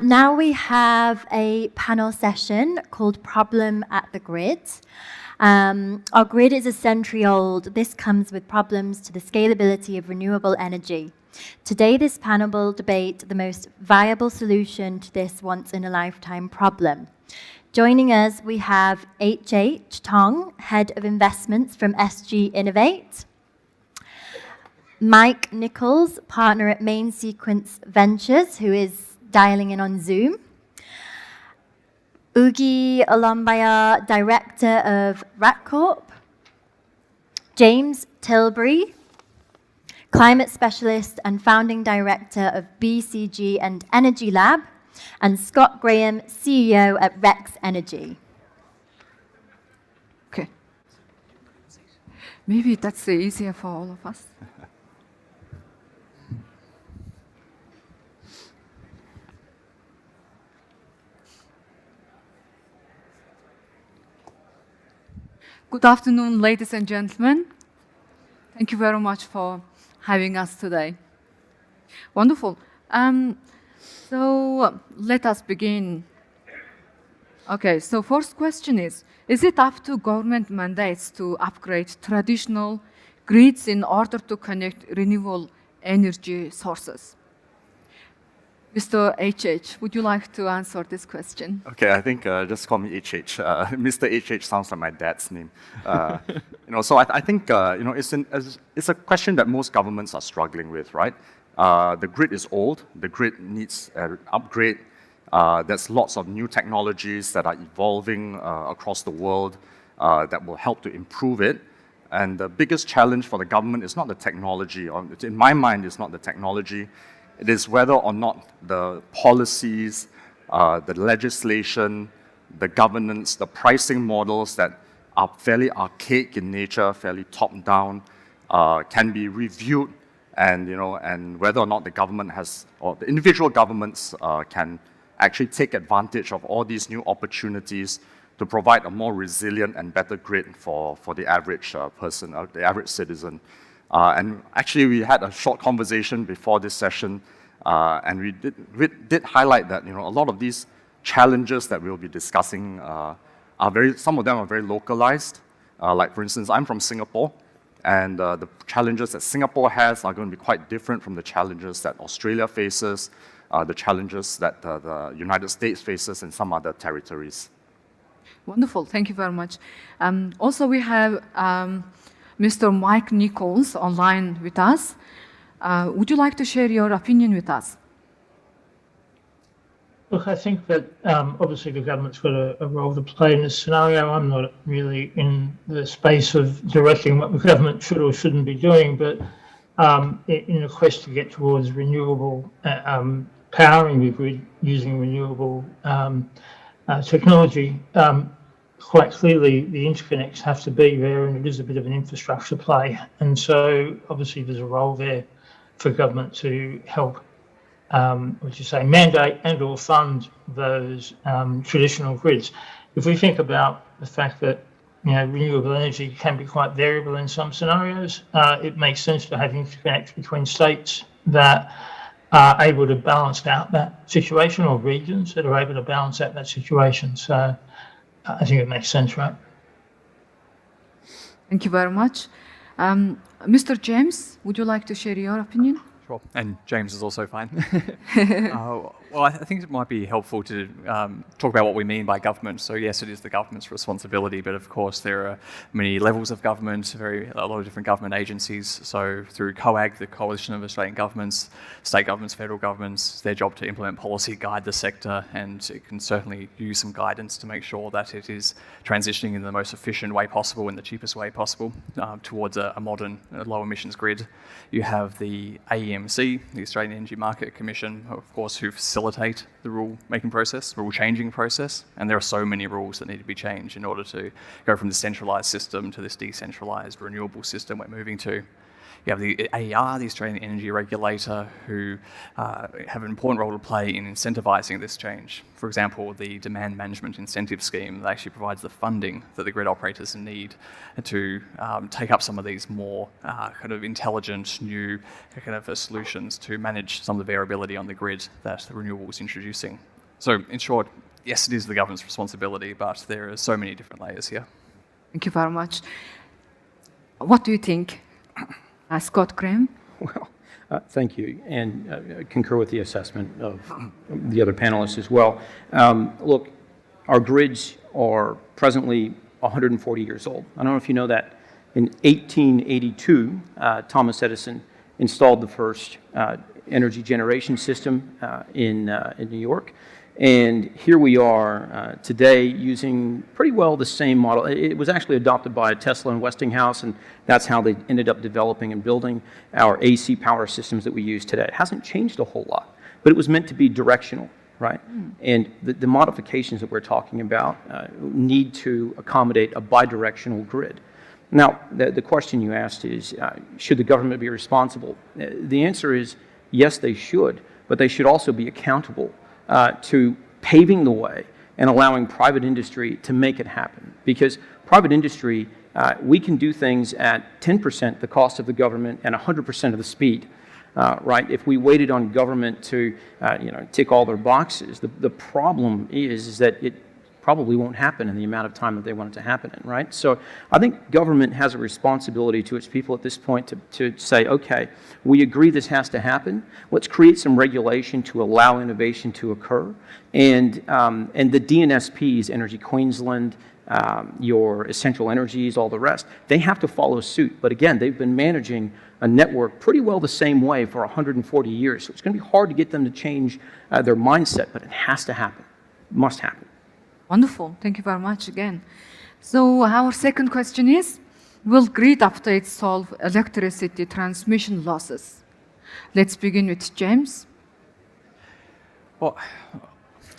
Now we have a panel session called Problem at the Grid. Our grid is a century old. This comes with problems to the scalability of renewable energy. Today, this panel will debate the most viable solution to this once-in-a-lifetime problem. Joining us, we have H.H. Tong, Head of Investments from SG Innovate, Mike Nichols, partner at Main Sequence Ventures, who is dialing in on Zoom, Ugi Olambaya, Director of RatCorp, James Tilbury, Climate Specialist and Founding Director of BCG and Energy Lab, and Scott Graham, CEO at Rex Energy. Okay. Maybe that's easier for all of us. Good afternoon, ladies and gentlemen. Thank you very much for having us today. Wonderful. So let us begin. Okay, so first question is it up to government mandates to upgrade traditional grids in order to connect renewable energy sources? Mr. HH, would you like to answer this question? Okay, I think just call me HH. Mr. HH sounds like my dad's name. So I think it's a question that most governments are struggling with, right? The grid is old. The grid needs an upgrade. There's lots of new technologies that are evolving across the world that will help to improve it. And the biggest challenge for the government is not the technology. In my mind, it's not the technology. It is whether or not the policies, the legislation, the governance, the pricing models that are fairly archaic in nature, fairly top-down, can be reviewed, and whether or not the government has, or the individual governments can actually take advantage of all these new opportunities to provide a more resilient and better grid for the average person, the average citizen. And actually, we had a short conversation before this session, and we did highlight that a lot of these challenges that we'll be discussing some of them are very localized. Like for instance, I'm from Singapore, and the challenges that Singapore has are going to be quite different from the challenges that Australia faces, the challenges that the United States faces, and some other territories. Wonderful, thank you very much. Also, we have Mr. Mike Nichols online with us. Would you like to share your opinion with us? Look, I think that obviously the government's got a role to play in this scenario. I'm not really in the space of directing what the government should or shouldn't be doing, but in a quest to get towards renewable powering the grid using renewable technology, quite clearly the interconnects have to be there, and it is a bit of an infrastructure play. And so obviously there's a role there for government to help, mandate and or fund those traditional grids. If we think about the fact that renewable energy can be quite variable in some scenarios, it makes sense to have interconnects between states that are able to balance out that situation, or regions that are able to balance out that situation. So I think it makes sense, right? Thank you very much. Mr. James, would you like to share your opinion? Sure, and James is also fine. Well, I think it might be helpful to talk about what we mean by government. So yes, it is the government's responsibility, but of course there are many levels of government, a lot of different government agencies. So through COAG, the Coalition of Australian Governments, state governments, federal governments, it's their job to implement policy, guide the sector, and it can certainly use some guidance to make sure that it is transitioning in the most efficient way possible, in the cheapest way possible, towards a modern, low emissions grid. You have the AEMC, the Australian Energy Market Commission, of course, who facilitate the rule-making process, rule-changing process, and there are so many rules that need to be changed in order to go from the centralised system to this decentralised renewable system we're moving to. You have the AER, the Australian Energy Regulator, who have an important role to play in incentivising this change. For example, the Demand Management Incentive Scheme that actually provides the funding that the grid operators need to take up some of these more kind of intelligent, new kind of solutions to manage some of the variability on the grid that the renewable is introducing. So in short, yes, it is the government's responsibility, but there are so many different layers here. Thank you very much. What do you think, Scott Graham? Well, thank you, and concur with the assessment of the other panelists as well. Look, our grids are presently 140 years old. I don't know if you know that. In 1882, Thomas Edison installed the first energy generation system in New York. And here we are today using pretty well the same model. It was actually adopted by Tesla and Westinghouse, and that's how they ended up developing and building our AC power systems that we use today. It hasn't changed a whole lot, but it was meant to be directional, right? And the modifications that we're talking about need to accommodate a bidirectional grid. Now, the question you asked is, should the government be responsible? The answer is yes, they should, but they should also be accountable to paving the way and allowing private industry to make it happen. Because private industry, we can do things at 10% the cost of the government and 100% of the speed, right? If we waited on government to, tick all their boxes, the problem is that it probably won't happen in the amount of time that they want it to happen in, right? So I think government has a responsibility to its people at this point to say, okay, we agree this has to happen. Let's create some regulation to allow innovation to occur. And the DNSPs, Energy Queensland, your Essential Energies, all the rest, they have to follow suit. But again, they've been managing a network pretty well the same way for 140 years. So it's going to be hard to get them to change their mindset, but it has to happen, must happen. Wonderful. Thank you very much again. So our second question is, will grid updates solve electricity transmission losses? Let's begin with James. Well,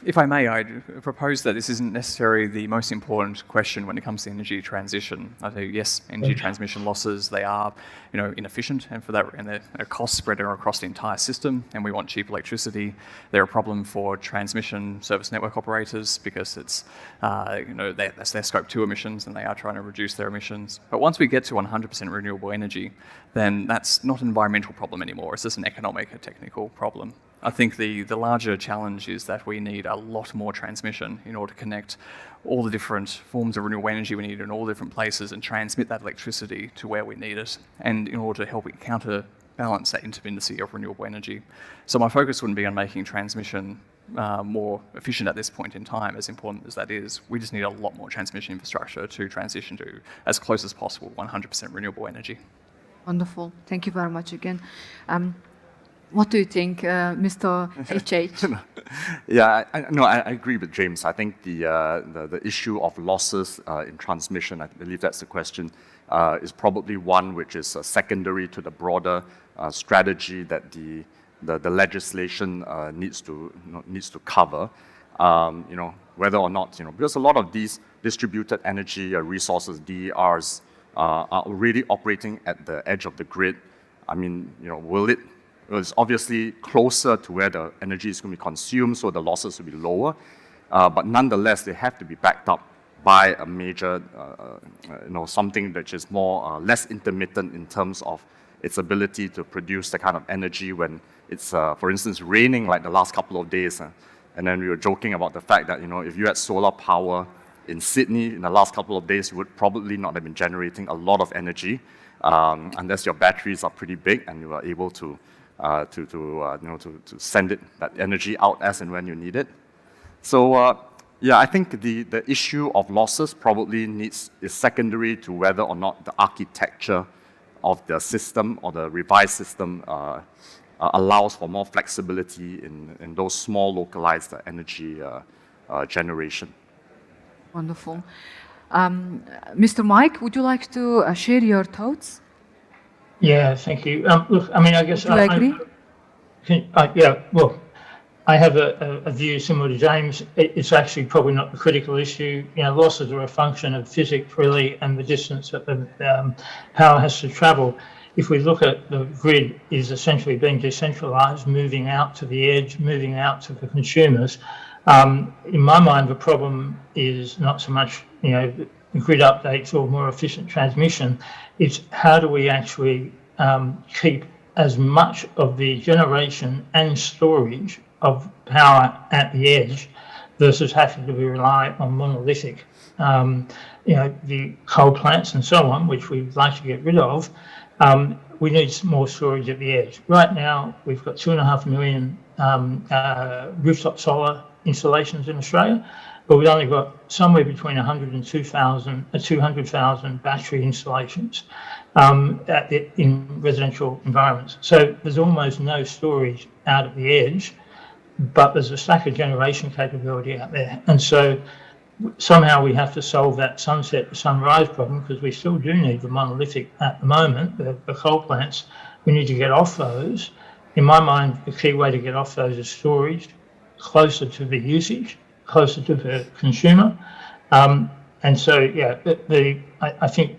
if I may, I'd propose that this isn't necessarily the most important question when it comes to energy transition. I think, yes, energy transmission losses, they are, inefficient, and for that, and their costs spread across the entire system, and we want cheap electricity. They're a problem for transmission service network operators because it's, that's their scope 2 emissions, and they are trying to reduce their emissions. But once we get to 100% renewable energy, then that's not an environmental problem anymore. It's just an economic, a technical problem. I think the larger challenge is that we need a lot more transmission in order to connect all the different forms of renewable energy we need in all different places and transmit that electricity to where we need it, and in order to help it counterbalance that intermittency of renewable energy. So my focus wouldn't be on making transmission more efficient at this point in time, as important as that is. We just need a lot more transmission infrastructure to transition to, as close as possible, 100% renewable energy. Wonderful. Thank you very much again. What do you think, Mr. HH? Yeah, I agree with James. I think the issue of losses in transmission, I believe that's the question, is probably one which is secondary to the broader strategy that the legislation needs to cover. Whether or not, because a lot of these distributed energy resources, DERs, are already operating at the edge of the grid. I mean, it's obviously closer to where the energy is going to be consumed, so the losses will be lower. But nonetheless, they have to be backed up by a major, something which is more less intermittent in terms of its ability to produce the kind of energy when it's, for instance, raining like the last couple of days. And then we were joking about the fact that, if you had solar power in Sydney in the last couple of days, you would probably not have been generating a lot of energy unless your batteries are pretty big and you are able to send that energy out as and when you need it. So I think the issue of losses probably is secondary to whether or not the architecture of the system or the revised system allows for more flexibility in those small localized energy generation. Wonderful. Mr. Mike, would you like to share your thoughts? Yeah, thank you. Look, I mean, I guess Do you agree? I have a view similar to James. It's actually probably not the critical issue. Losses are a function of physics, really, and the distance that the power has to travel. If we look at the grid is essentially being decentralized, moving out to the edge, moving out to the consumers. In my mind, the problem is not so much, grid updates or more efficient transmission. It's how do we actually keep as much of the generation and storage of power at the edge versus having to be reliant on monolithic, the coal plants and so on, which we'd like to get rid of. We need more storage at the edge. Right now, we've got 2.5 million rooftop solar installations in Australia, but we've only got somewhere between 100 and 200,000 battery installations in residential environments. So there's almost no storage out at the edge, but there's a stack of generation capability out there. And so somehow we have to solve that sunset to sunrise problem, because we still do need the monolithic at the moment, the coal plants. We need to get off those. In my mind, the key way to get off those is storage, closer to the usage, closer to the consumer. And so, yeah, I think,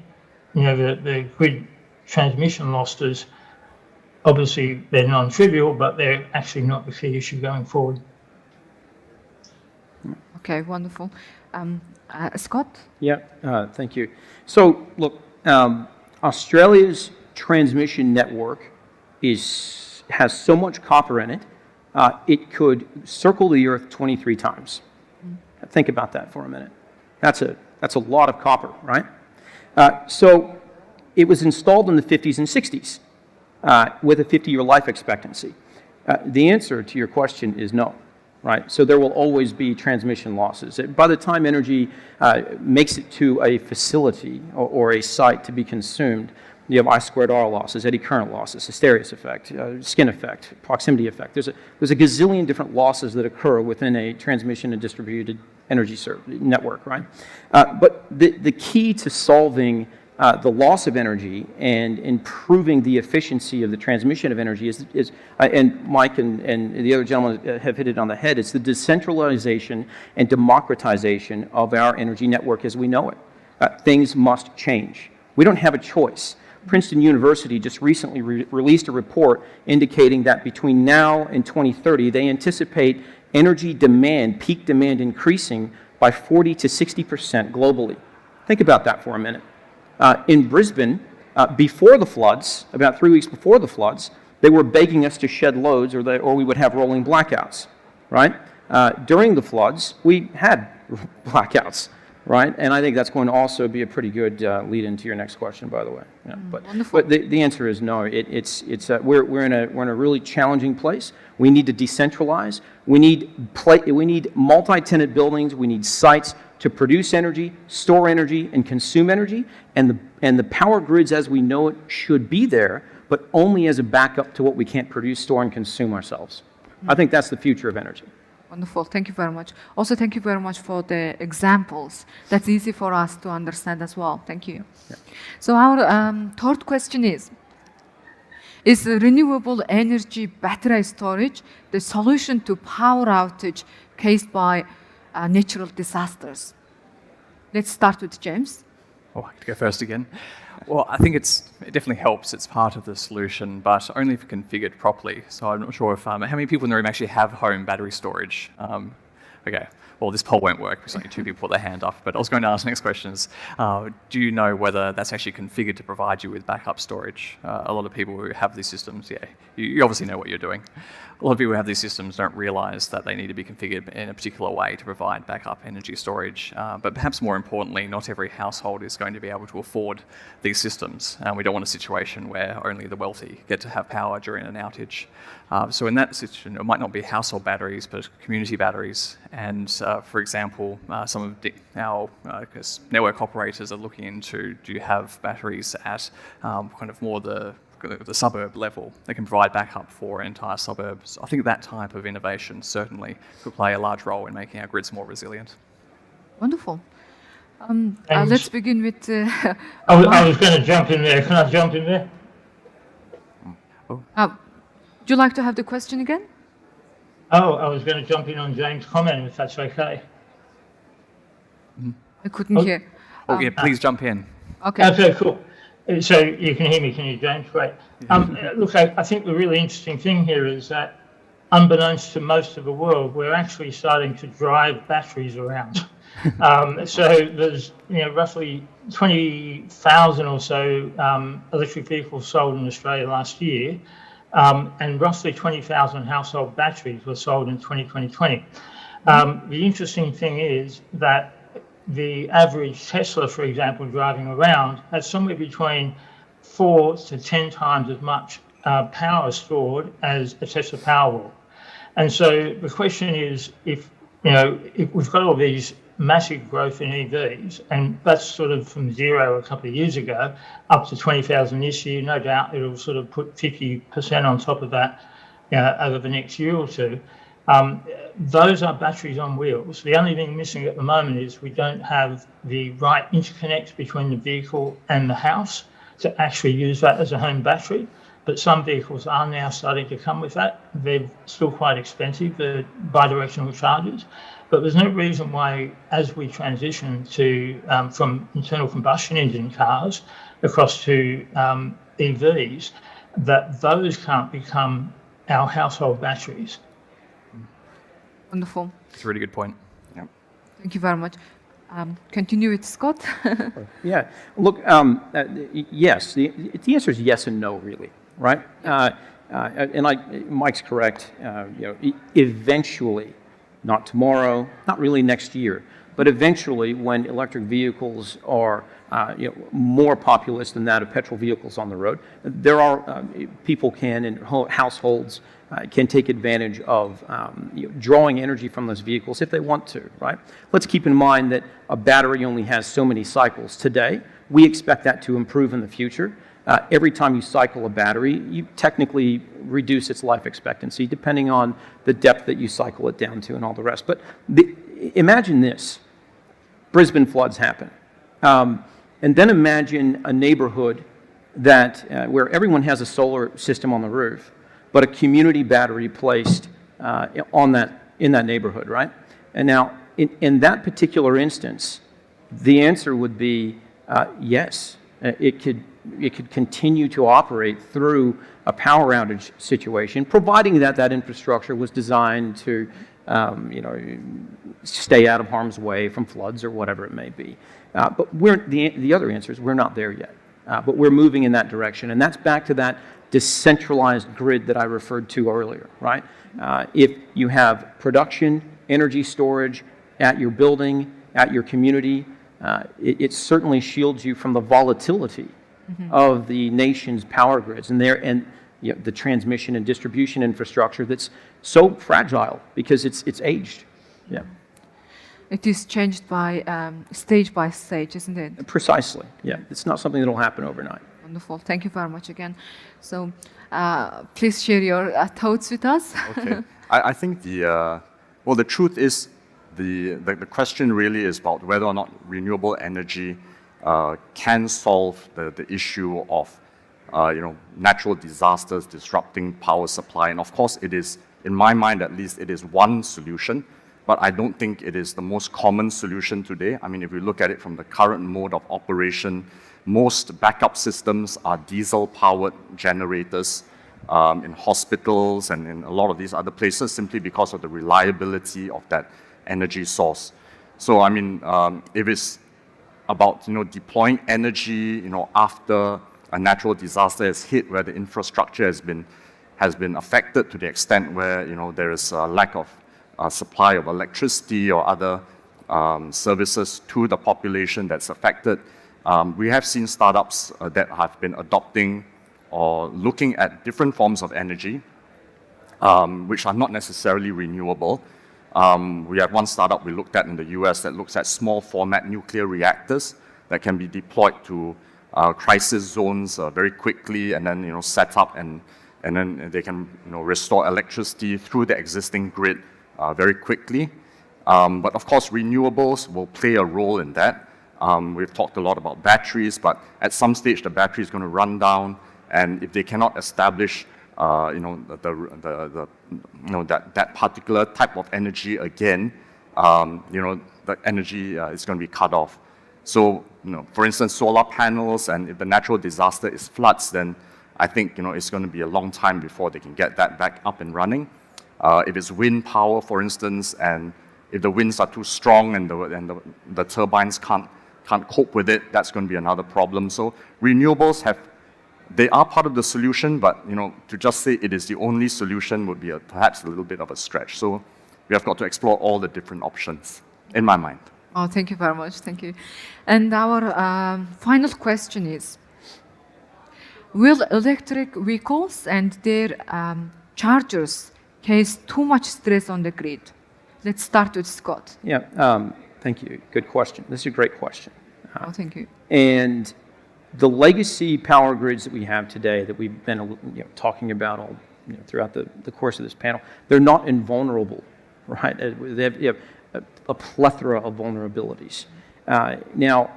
the grid transmission losses, obviously they're non-trivial, but they're actually not the key issue going forward. Okay, wonderful. Scott? Yeah, thank you. So, look, Australia's transmission network has so much copper in it, it could circle the Earth 23 times. Think about that for a minute. That's a lot of copper, right? So it was installed in the 50s and 60s with a 50-year life expectancy. The answer to your question is no. Right, so there will always be transmission losses. By the time energy makes it to a facility or a site to be consumed, you have I²R losses, eddy current losses, hysteresis effect, skin effect, proximity effect. There's a gazillion different losses that occur within a transmission and distributed energy network, right? But the key to solving the loss of energy and improving the efficiency of the transmission of energy is and Mike and the other gentlemen have hit it on the head, it's the decentralization and democratization of our energy network as we know it. Things must change. We don't have a choice. Princeton University just recently released a report indicating that between now and 2030, they anticipate energy demand, peak demand increasing by 40 to 60% globally. Think about that for a minute. In Brisbane, before the floods, about 3 weeks before the floods, they were begging us to shed loads or we would have rolling blackouts, right? During the floods, we had blackouts, right? And I think that's going to also be a pretty good lead into your next question, by the way. Yeah, but the answer is no. We're in a really challenging place. We need to decentralize. We need multi-tenant buildings. We need sites to produce energy, store energy, and consume energy. And the power grids as we know it should be there, but only as a backup to what we can't produce, store, and consume ourselves. I think that's the future of energy. Wonderful. Thank you very much. Also, thank you very much for the examples. That's easy for us to understand as well. Thank you. Yeah. So our third question is renewable energy battery storage the solution to power outage caused by natural disasters? Let's start with James. Oh, I have to go first again. Well, I think it definitely helps. It's part of the solution, but only if configured properly. So I'm not sure if how many people in the room actually have home battery storage. Okay, well, this poll won't work because only 2 people put their hand up, but I was going to ask the next question is, do you know whether that's actually configured to provide you with backup storage? A lot of people who have these systems, yeah, you obviously know what you're doing. A lot of people who have these systems don't realize that they need to be configured in a particular way to provide backup energy storage. But perhaps more importantly, not every household is going to be able to afford these systems. And we don't want a situation where only the wealthy get to have power during an outage. So in that situation, it might not be household batteries, but community batteries. And for example, some of our network operators are looking into, do you have batteries at kind of more the suburb level that can provide backup for entire suburbs? I think that type of innovation certainly could play a large role in making our grids more resilient. Wonderful. Let's begin with... I was going to jump in there. Can I jump in there? Would you like to have the question again? Oh, I was going to jump in on James' comment, if that's okay. I couldn't hear. Oh, yeah, please jump in. Okay. Okay, cool. So you can hear me, can you, James? Great. Look, I think the really interesting thing here is that, unbeknownst to most of the world, we're actually starting to drive batteries around. So there's roughly 20,000 or so electric vehicles sold in Australia last year. and roughly 20,000 household batteries were sold in 2020. The interesting thing is that the average Tesla, for example, driving around has somewhere between 4 to 10 times as much power stored as a Tesla Powerwall. And so the question is, if we've got all these massive growth in EVs, and that's sort of from zero a couple of years ago up to 20,000 this year, no doubt it'll sort of put 50% on top of that over the next year or two. Those are batteries on wheels. The only thing missing at the moment is we don't have the right interconnects between the vehicle and the house to actually use that as a home battery. But some vehicles are now starting to come with that. They're still quite expensive, the bidirectional chargers. But there's no reason why, as we transition to from internal combustion engine cars across to EVs, that those can't become our household batteries. Wonderful. That's a really good point. Yeah. Thank you very much. Continue with Scott. Yeah. Look, yes. The answer is yes and no, really, right? Mike's correct. Eventually, not tomorrow, not really next year, but eventually, when electric vehicles are more populous than that of petrol vehicles on the road, there are people can in households can take advantage of drawing energy from those vehicles if they want to, right? Let's keep in mind that a battery only has so many cycles today. We expect that to improve in the future. Every time you cycle a battery, you technically reduce its life expectancy depending on the depth that you cycle it down to and all the rest. But imagine this. Brisbane floods happen. And then imagine a neighborhood that where everyone has a solar system on the roof, but a community battery placed in that neighborhood, right? And now, in that particular instance, the answer would be yes. It could continue to operate through a power outage situation, providing that infrastructure was designed to, stay out of harm's way from floods or whatever it may be. But the other answer is we're not there yet. But we're moving in that direction, and that's back to that decentralized grid that I referred to earlier, right? If you have production, energy storage at your building, at your community, it certainly shields you from the volatility of the nation's power grids and the transmission and distribution infrastructure that's so fragile because it's aged. Yeah. It is changed by stage, isn't it? Precisely. Yeah. It's not something that'll happen overnight. Wonderful. Thank you very much again. So, please share your thoughts with us. Okay. I think the truth is the question really is about whether or not renewable energy can solve the issue of natural disasters disrupting power supply. And of course, it is, in my mind at least, it is one solution. But I don't think it is the most common solution today. I mean, if we look at it from the current mode of operation, most backup systems are diesel-powered generators in hospitals and in a lot of these other places simply because of the reliability of that energy source. So, I mean, if it's about deploying energy after a natural disaster has hit, where the infrastructure has been affected to the extent where there is a lack of supply of electricity or other services to the population that's affected. We have seen startups that have been adopting or looking at different forms of energy, which are not necessarily renewable. We have one startup we looked at in the US that looks at small format nuclear reactors that can be deployed to crisis zones very quickly and then set up and then they can restore electricity through the existing grid very quickly. But of course, renewables will play a role in that. We've talked a lot about batteries, but at some stage the battery is going to run down, and if they cannot establish that particular type of energy again, the energy is going to be cut off. So, for instance, solar panels, and if the natural disaster is floods, then I think it's going to be a long time before they can get that back up and running. If it's wind power, for instance, and if the winds are too strong and the turbines can't cope with it, that's going to be another problem. So renewables have they are part of the solution, but to just say it is the only solution would be perhaps a little bit of a stretch. So we have got to explore all the different options, in my mind. Oh, thank you very much. Thank you. And our final question is, will electric vehicles and their chargers cause too much stress on the grid? Let's start with Scott. Yeah, thank you. Good question. This is a great question. Oh, thank you. And the legacy power grids that we have today that we've been talking about all throughout the course of this panel, they're not invulnerable, right? They have a plethora of vulnerabilities. Now,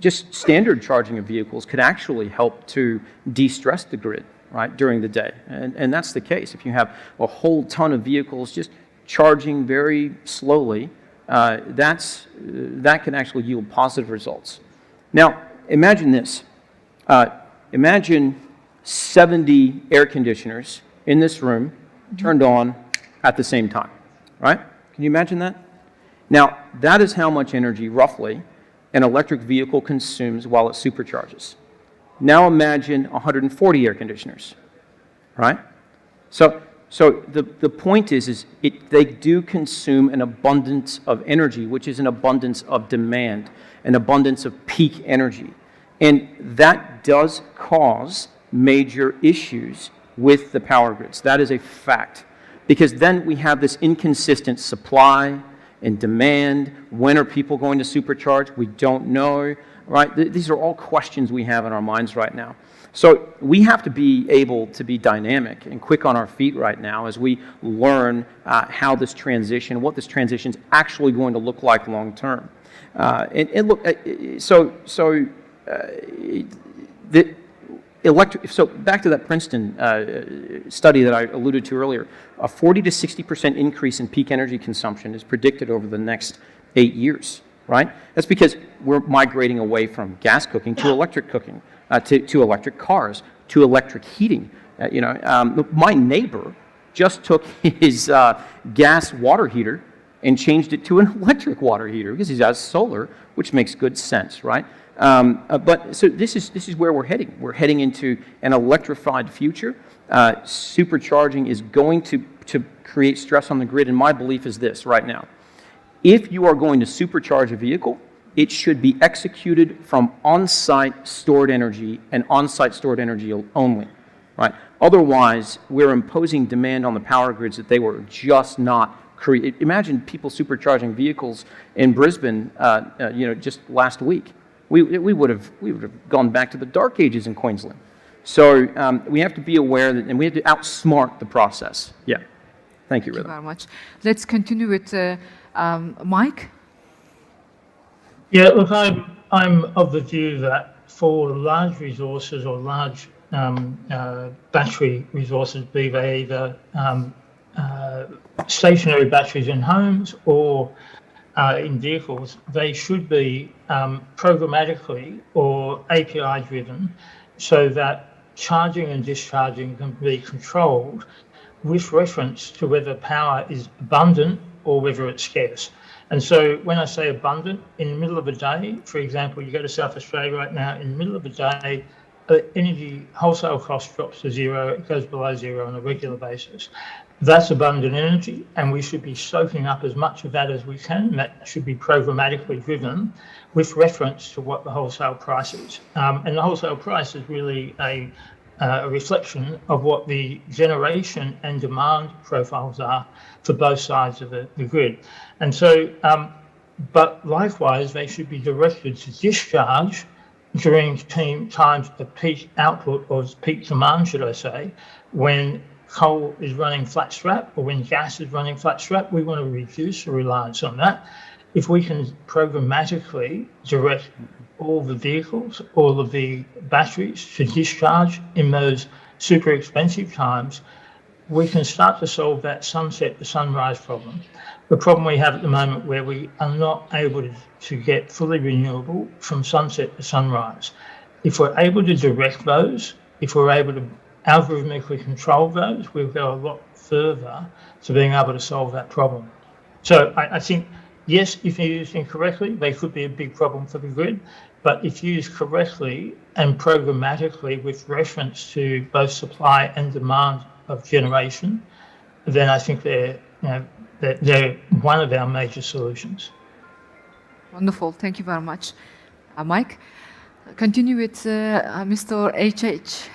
just standard charging of vehicles could actually help to de-stress the grid, right, during the day. And that's the case. If you have a whole ton of vehicles just charging very slowly, that can actually yield positive results. Now, imagine this. Imagine 70 air conditioners in this room turned on at the same time, right? Can you imagine that? Now, that is how much energy, roughly, an electric vehicle consumes while it supercharges. Now imagine 140 air conditioners, right? So the point is they do consume an abundance of energy, which is an abundance of demand, an abundance of peak energy. And that does cause major issues with the power grids. That is a fact. Because then we have this inconsistent supply and demand. When are people going to supercharge? We don't know, right? These are all questions we have in our minds right now. So we have to be able to be dynamic and quick on our feet right now as we learn how this transition, what this transition is actually going to look like long term. And look, so back to that Princeton study that I alluded to earlier, a 40 to 60% increase in peak energy consumption is predicted over the next 8 years, right? That's because we're migrating away from gas cooking to electric cooking, to electric cars, to electric heating. My neighbor just took his gas water heater and changed it to an electric water heater because he has solar, which makes good sense, right? But so this is where we're heading. We're heading into an electrified future. Supercharging is going to create stress on the grid, and my belief is this right now. If you are going to supercharge a vehicle, it should be executed from on-site stored energy and on-site stored energy only, right? Otherwise, we're imposing demand on the power grids that they were just not created. Imagine people supercharging vehicles in Brisbane, just last week. We would have gone back to the dark ages in Queensland. So we have to be aware that, and we have to outsmart the process. Yeah. Thank you, Rhythm. Thank you very much. Let's continue with Mike. Yeah, look, I'm of the view that for large resources or large battery resources, be they either stationary batteries in homes or in vehicles, they should be programmatically or API driven so that charging and discharging can be controlled with reference to whether power is abundant or whether it's scarce. And so when I say abundant, in the middle of a day, for example, you go to South Australia right now, in the middle of a day, energy wholesale cost drops to zero, it goes below zero on a regular basis. That's abundant energy, and we should be soaking up as much of that as we can. That should be programmatically driven with reference to what the wholesale price is. And the wholesale price is really a reflection of what the generation and demand profiles are for both sides of the grid. And so, but likewise, they should be directed to discharge during times of peak output or peak demand, should I say, when coal is running flat strap or when gas is running flat strap. We want to reduce the reliance on that. If we can programmatically direct all the vehicles, all of the batteries to discharge in those super expensive times, we can start to solve that sunset to sunrise problem. The problem we have at the moment where we are not able to get fully renewable from sunset to sunrise. If we're able to direct those, if we're able to algorithmically control those, we'll go a lot further to being able to solve that problem. So I think, yes, if used incorrectly, they could be a big problem for the grid, But if used correctly and programmatically with reference to both supply and demand of generation, then I think they're one of our major solutions. Wonderful. Thank you very much. Mike, continue with Mr. HH.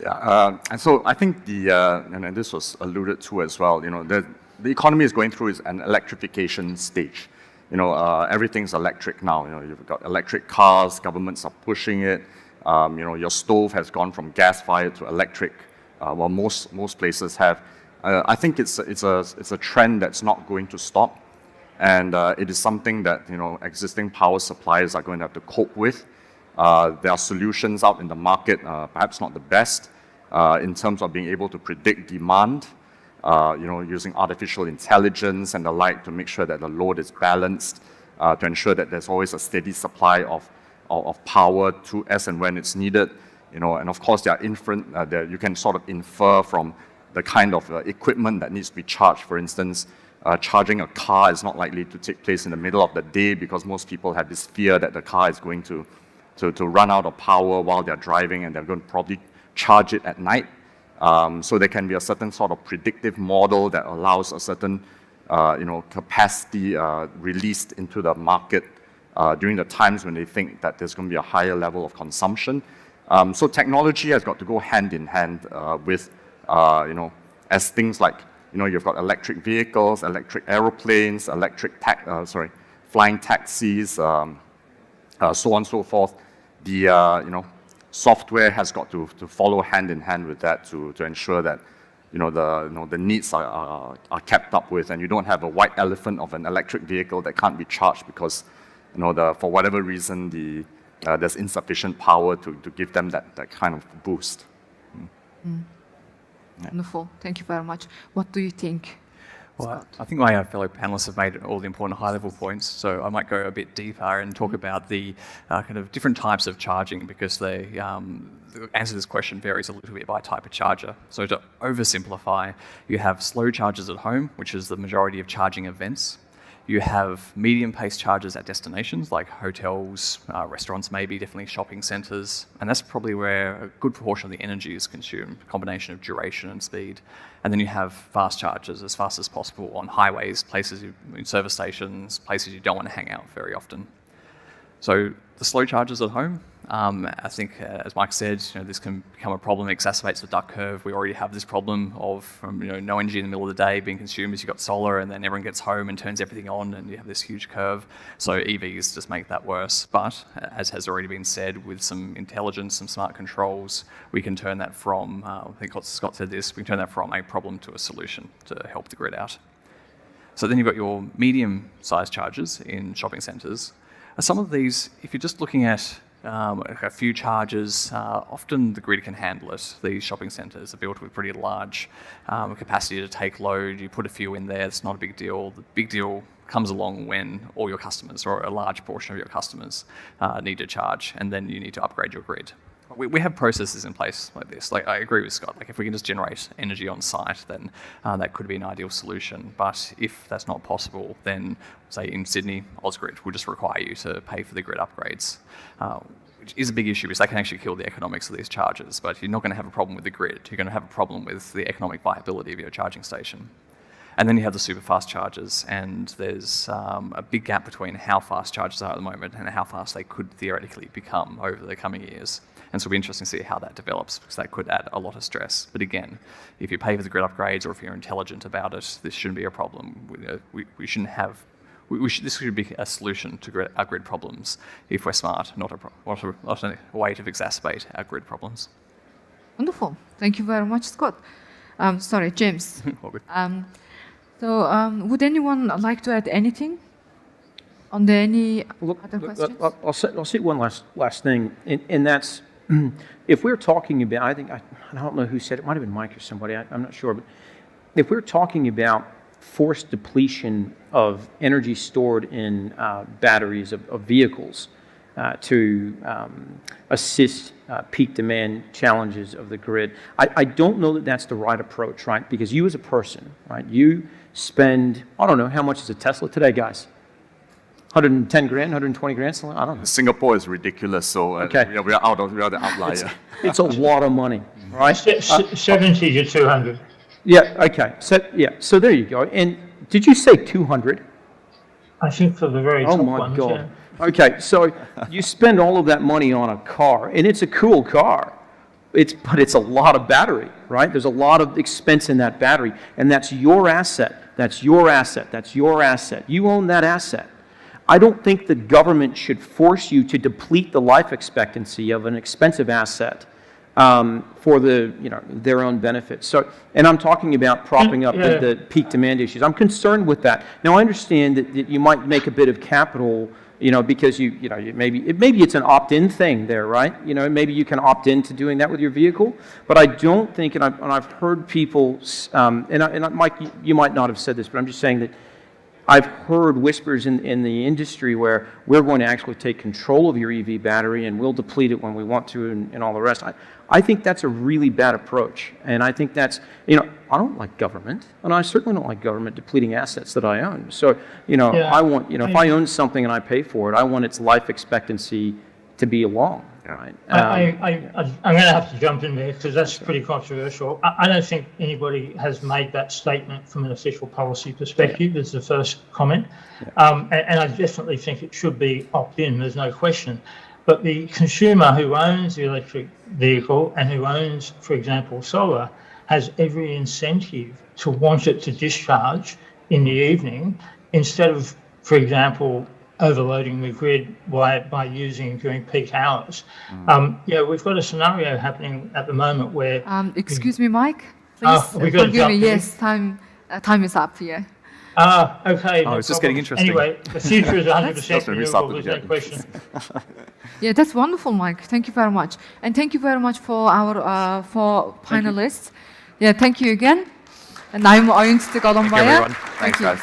Yeah, and so I think and this was alluded to as well, the economy is going through an electrification stage. Everything's electric now. You've got electric cars, governments are pushing it. Your stove has gone from gas-fired to electric. Well, most places have. I think it's a trend that's not going to stop, and it is something that existing power suppliers are going to have to cope with. There are solutions out in the market, perhaps not the best, in terms of being able to predict demand. Using artificial intelligence and the like to make sure that the load is balanced, to ensure that there's always a steady supply of power to as and when it's needed. And of course, you can sort of infer from the kind of equipment that needs to be charged. For instance, charging a car is not likely to take place in the middle of the day because most people have this fear that the car is going to run out of power while they're driving, and they're going to probably charge it at night. So there can be a certain sort of predictive model that allows a certain capacity released into the market during the times when they think that there's going to be a higher level of consumption. So technology has got to go hand in hand with, as things like, you've got electric vehicles, electric aeroplanes, flying taxis, so on and so forth. The software has got to follow hand in hand with that to ensure that the needs are kept up with, and you don't have a white elephant of an electric vehicle that can't be charged because for whatever reason there's insufficient power to give them that kind of boost. Yeah. Wonderful. Thank you very much. What do you think? Well, I think my fellow panelists have made all the important high-level points, so I might go a bit deeper and talk about the kind of different types of charging, because the answer to this question varies a little bit by type of charger. So to oversimplify, you have slow chargers at home, which is the majority of charging events. You have medium-paced chargers at destinations like hotels, restaurants maybe, definitely shopping centres, and that's probably where a good proportion of the energy is consumed, a combination of duration and speed. And then you have fast chargers as fast as possible on highways, service stations, places you don't want to hang out very often. So the slow chargers at home, I think, as Mike said, this can become a problem. It exacerbates the duck curve. We already have this problem of no energy in the middle of the day being consumed as you've got solar, and then everyone gets home and turns everything on, and you have this huge curve. So EVs just make that worse. But as has already been said, with some intelligence, some smart controls, we can turn that from, I think Scott said this, we can turn that from a problem to a solution to help the grid out. So then you've got your medium-sized chargers in shopping centres. Some of these, if you're just looking at a few chargers, often the grid can handle it. These shopping centres are built with pretty large capacity to take load. You put a few in there, it's not a big deal. The big deal comes along when all your customers, or a large portion of your customers, need to charge, and then you need to upgrade your grid. We have processes in place like this. Like, I agree with Scott. Like, if we can just generate energy on site, then that could be an ideal solution. But if that's not possible, then, say in Sydney, Ausgrid will just require you to pay for the grid upgrades, which is a big issue because they can actually kill the economics of these chargers. But you're not going to have a problem with the grid. You're going to have a problem with the economic viability of your charging station. And then you have the super fast chargers, and there's a big gap between how fast chargers are at the moment and how fast they could theoretically become over the coming years. And so it'll be interesting to see how that develops, because that could add a lot of stress. But again, if you pay for the grid upgrades, or if you're intelligent about it, this shouldn't be a problem. We shouldn't have. This should be a solution to our grid problems if we're smart, not a way to exacerbate our grid problems. Wonderful. Thank you very much, Scott. Sorry, James. Would anyone like to add anything on any other questions? I'll say one last thing, and that's, if we're talking about, I don't know who said it, might have been Mike or somebody, I'm not sure, but if we're talking about forced depletion of energy stored in batteries of vehicles to assist peak demand challenges of the grid, I don't know that that's the right approach, right? Because you as a person, right, you spend, I don't know, how much is a Tesla today, guys? 110 grand, 120 grand, something, I don't know. Singapore is ridiculous, so Okay. we are the outlier. It's a lot of money, right? 70 to 200. Yeah, okay. So there you go. And did you say 200? I think for the very Oh top my ones, God. yeah. Okay, so you spend all of that money on a car, and it's a cool car. But it's a lot of battery, right? There's a lot of expense in that battery, and that's your asset. That's your asset. That's your asset. You own that asset. I don't think the government should force you to deplete the life expectancy of an expensive asset for their own benefit. So, and I'm talking about propping up Yeah. the peak demand issues. I'm concerned with that. Now, I understand that you might make a bit of capital, because maybe it's an opt-in thing there, right? Maybe you can opt into doing that with your vehicle. But I don't think, and I've heard people, Mike, you might not have said this, but I'm just saying that I've heard whispers in the industry where we're going to actually take control of your EV battery and we'll deplete it when we want to and all the rest. I think that's a really bad approach. And I think that's, I don't like government, and I certainly don't like government depleting assets that I own. So, I want, if I own something and I pay for it, I want its life expectancy to be long. Right. I'm going to have to jump in there because that's pretty controversial. I don't think anybody has made that statement from an official policy perspective. Is the first comment, and I definitely think it should be opt-in. There's no question. But the consumer who owns the electric vehicle and who owns, for example, solar, has every incentive to want it to discharge in the evening instead of, for example, overloading the grid by using during peak hours. We've got a scenario happening at the moment where... Excuse me, Mike, please forgive me. Yes, time is up here. Okay. Oh, it's just getting interesting. Anyway, the future is 100% renewable, there's no question. Yeah, that's wonderful, Mike. Thank you very much. And thank you very much for our panelists. Yeah, thank you again. And I'm Oyun Stigalonbaya. Thanks, everyone. Thanks, guys.